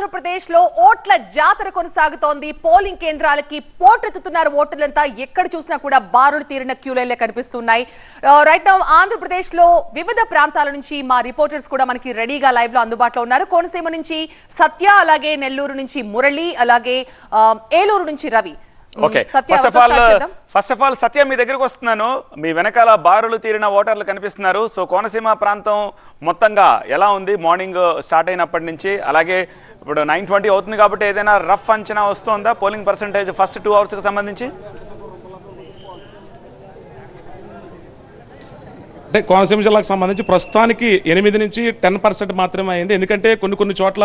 ఆంధ్రప్రదేశ్ లో ఓట్ల జాతర కొనసాగుతోంది. పోలింగ్ కేంద్రాలకి పోటెత్తుతున్నారు ఓటర్లంతా. ఎక్కడ చూసినా కూడా బారులు తీరిన క్యూలైన్లే కనిపిస్తున్నాయి. రైట్ నౌ ఆంధ్రప్రదేశ్ లో వివిధ ప్రాంతాల నుంచి మా రిపోర్టర్స్ కూడా మనకి రెడీగా లైవ్ లో అందుబాటులో ఉన్నారు. కోనసీమ నుంచి సత్య, అలాగే నెల్లూరు నుంచి మురళి, అలాగే ఏలూరు నుంచి రవి. ఫస్ట్ ఆఫ్ ఆల్ సత్య, మీ దగ్గరికి వస్తున్నాను. మీ వెనకాల బారులు తీరిన ఓటర్లు కనిపిస్తున్నారు. సో కోనసీమ ప్రాంతం మొత్తంగా ఎలా ఉంది మార్నింగ్ స్టార్ట్ అయినప్పటి నుంచి? అలాగే ఇప్పుడు 9:20 అవుతుంది కాబట్టి ఏదైనా రఫ్ అంచనా వస్తుందా పోలింగ్ పర్సంటేజ్ ఫస్ట్ 2 అవర్స్కి సంబంధించి? అంటే కోనసీమ జిల్లాకు సంబంధించి ప్రస్తుతానికి 8 నుంచి 10% మాత్రమే అయింది. ఎందుకంటే కొన్ని చోట్ల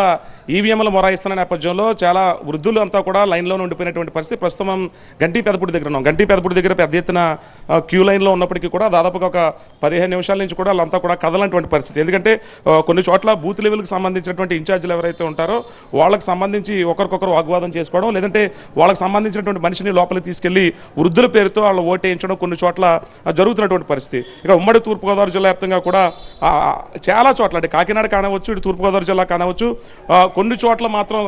ఈవీఎంలు మొరాయిస్తున్న నేపథ్యంలో చాలా వృద్ధులు అంతా కూడా లైన్లో ఉండిపోయినటువంటి పరిస్థితి. ప్రస్తుతం గంటి పెదపూడి దగ్గర ఉన్నాం. గంటి పెదపూడి దగ్గర పెద్ద ఎత్తున క్యూ లైన్లో ఉన్నప్పటికీ కూడా దాదాపుగా ఒక 15 నిమిషాల నుంచి కూడా వాళ్ళంతా కూడా కదలనటువంటి పరిస్థితి. ఎందుకంటే కొన్ని చోట్ల బూత్ లెవెల్కి సంబంధించినటువంటి ఇన్ఛార్జీలు ఎవరైతే ఉంటారో వాళ్ళకి సంబంధించి ఒకరికొకరు వాగ్వాదం చేసుకోవడం, లేదంటే వాళ్ళకి సంబంధించినటువంటి మనిషిని లోపలికి తీసుకెళ్లి వృద్ధుల పేరుతో వాళ్ళు ఓటేయించడం కొన్ని చోట్ల జరుగుతున్నటువంటి పరిస్థితి. ఇక ఉమ్మడి తూర్పుగోదావరి జిల్లా వ్యాప్తంగా కూడా చాలా చోట్ల, అంటే కాకినాడ కానవచ్చు, ఇటు తూర్పుగోదావరి జిల్లా కానవచ్చు, కొన్ని చోట్ల మాత్రం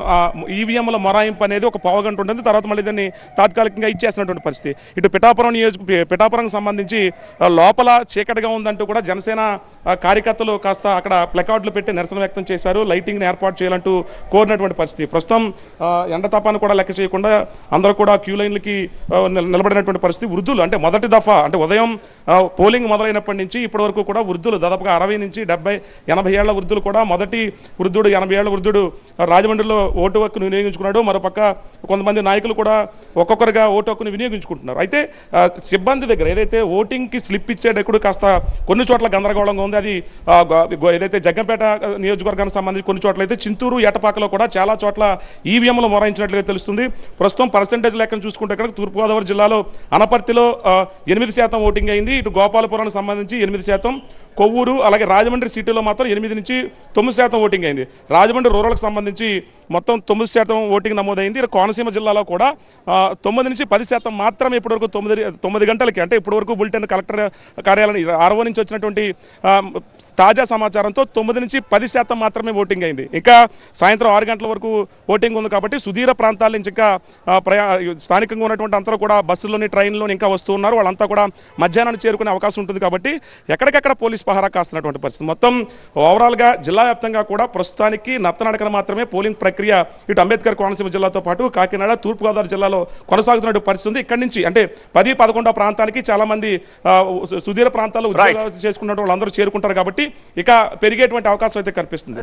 ఈవీఎంల మొరాయింపు అనేది ఒక పావుగంట ఉంటుంది. తర్వాత మళ్ళీ దాన్ని తాత్కాలికంగా ఇచ్చేసినటువంటి పరిస్థితి. ఇటు పిఠాపురం సంబంధించి లోపల చీకటిగా ఉందంటూ కూడా జనసేన కార్యకర్తలు కాస్త అక్కడ ప్లకార్డులు పెట్టి నిరసన వ్యక్తం చేశారు. లైటింగ్ని ఏర్పాటు చేయాలంటూ కోరినటువంటి పరిస్థితి. ప్రస్తుతం ఎండతాపాన్ని కూడా లెక్క చేయకుండా అందరూ కూడా క్యూ లైన్లకి నిలబడినటువంటి పరిస్థితి. వృద్ధులు అంటే మొదటి దఫా అంటే ఉదయం పోలింగ్ మొదలైనప్పటి నుంచి ఇప్పటి వరకు కూడా వృద్ధులు దాదాపుగా 60 నుంచి 70, 80 ఏళ్ల వృద్ధులు కూడా, మొదటి వృద్ధుడు 80 ఏళ్ల వృద్ధుడు రాజమండ్రిలో ఓటు హక్కును వినియోగించుకున్నాడు. మరోపక్క కొంతమంది నాయకులు కూడా ఒక్కొక్కరుగా ఓటు హక్కును వినియోగించుకుంటున్నారు. అయితే సిబ్బంది దగ్గర ఏదైతే ఓటింగ్కి స్లిప్ ఇచ్చేటప్పుడు కాస్త కొన్ని చోట్ల గందరగోళంగా ఉంది. అది ఏదైతే జగ్గంపేట నియోజకవర్గానికి సంబంధించి కొన్ని చోట్ల అయితే చింతూరు, ఏటపాకలో కూడా చాలా చోట్ల ఈవీఎంలు మొరాయించినట్లుగా తెలుస్తుంది. ప్రస్తుతం పర్సెంటేజ్ లెక్కను చూసుకుంటే కనుక తూర్పుగోదావరి జిల్లాలో అనపర్తిలో 8% ఓటింగ్ అయింది. ఇటు గోపాలపురానికి సంబంధించి 8%, కొవ్వూరు అలాగే రాజమండ్రి సిటీలో మాత్రం 8 నుంచి 9% ఓటింగ్ అయింది. రాజమండ్రి రూరల్కి సంబంధించి మొత్తం 9% ఓటింగ్ నమోదైంది. కోనసీమ జిల్లాలో కూడా 9 నుంచి 10% మాత్రమే ఇప్పటివరకు 9 గంటలకి, అంటే ఇప్పటివరకు బులెటిన్ కలెక్టర్ కార్యాలయం ఆర్ఓ నుంచి వచ్చినటువంటి తాజా సమాచారంతో 9 నుంచి 10% మాత్రమే ఓటింగ్ అయింది. ఇంకా సాయంత్రం 6 గంటల వరకు ఓటింగ్ ఉంది కాబట్టి సుదూర ప్రాంతాల నుంచి ఇంకా స్థానికంగా ఉన్నటువంటి అందరూ కూడా బస్సుల్లోని, ట్రైన్లోని ఇంకా వస్తూ ఉన్నారు. వాళ్ళంతా కూడా మధ్యాహ్నాన్ని చేరుకునే అవకాశం ఉంటుంది కాబట్టి ఎక్కడికెక్కడ పోలీస్ పహారా కాస్తున్నటువంటి పరిస్థితి. మొత్తం ఓవరాల్గా జిల్లా వ్యాప్తంగా కూడా ప్రస్తుతానికి నత్తనడకన మాత్రమే పోలింగ్ ప్రక్రియ ఇటు అంబేద్కర్ కోనసీమ జిల్లాతో పాటు కాకినాడ, తూర్పుగోదావరి జిల్లాలో కొనసాగుతున్న పరిస్థితి. ఇక్కడి నుంచి అంటే 10, 11 ప్రాంతానికి చాలా మంది సుదూర ప్రాంతాల్లో ఉద్యోగాలు చేసుకున్న వాళ్ళందరూ చేరుకుంటారు కాబట్టి ఇక పెరిగేటువంటి అవకాశం అయితే కనిపిస్తుంది.